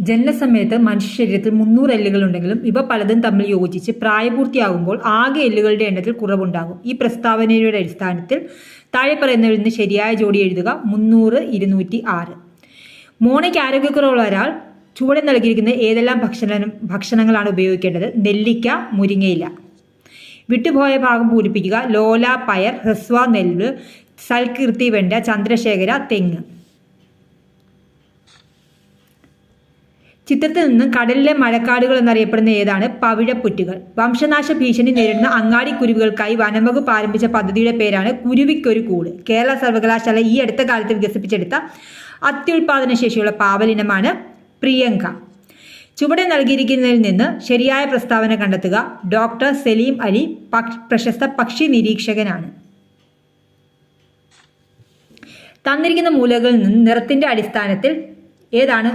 ജനനസമയത്ത് മനുഷ്യ ശരീരത്തിൽ 300 എല്ലുകൾ ഉണ്ടെങ്കിലും ഇവ പലതും തമ്മിൽ യോജിച്ച് പ്രായപൂർത്തിയാകുമ്പോൾ ആകെ എല്ലുകളുടെ എണ്ണത്തിൽ കുറവുണ്ടാകും. ഈ പ്രസ്താവനയുടെ അടിസ്ഥാനത്തിൽ താഴെ പറയുന്നവരിൽ നിന്ന് ശരിയായ ജോഡി എഴുതുക. 300, 206. മോണയ്ക്ക് ആരോഗ്യക്കുറവുള്ള ഒരാൾ ചുവടെ നൽകിയിരിക്കുന്ന ഏതെല്ലാം ഭക്ഷണങ്ങളാണ് ഉപയോഗിക്കേണ്ടത്? നെല്ലിക്ക, മുരിങ്ങയില. വിട്ടുപോയ ഭാഗം പൂരിപ്പിക്കുക. ലോല പയർ, ഹ്രസ്വ നെല്ല്, സൽകീർത്തി വെണ്ട, ചന്ദ്രശേഖര തെങ്ങ്. ചിത്രത്തിൽ നിന്നും കടലിലെ മഴക്കാടുകൾ എന്നറിയപ്പെടുന്ന ഏതാണ്? പവിഴപ്പുറ്റുകൾ. വംശനാശ ഭീഷണി നേരിടുന്ന അങ്ങാടിക്കുരുവികൾക്കായി വനംവകുപ്പ് ആരംഭിച്ച പദ്ധതിയുടെ പേരാണ് കുരുവിക്കൊരു കൂട്. കേരള സർവകലാശാല ഈ അടുത്ത കാലത്ത് വികസിപ്പിച്ചെടുത്ത അത്യുൽപാദന ശേഷിയുള്ള പാവലിനമാണ് പ്രിയങ്ക. ചുവടെ നൽകിയിരിക്കുന്നതിൽ നിന്ന് ശരിയായ പ്രസ്താവന കണ്ടെത്തുക. ഡോക്ടർ സലീം അലി പ്രശസ്ത പക്ഷി നിരീക്ഷകനാണ്. തന്നിരിക്കുന്ന മൂലകളിൽ നിന്ന് നിറത്തിന്റെ അടിസ്ഥാനത്തിൽ ഏതാണ്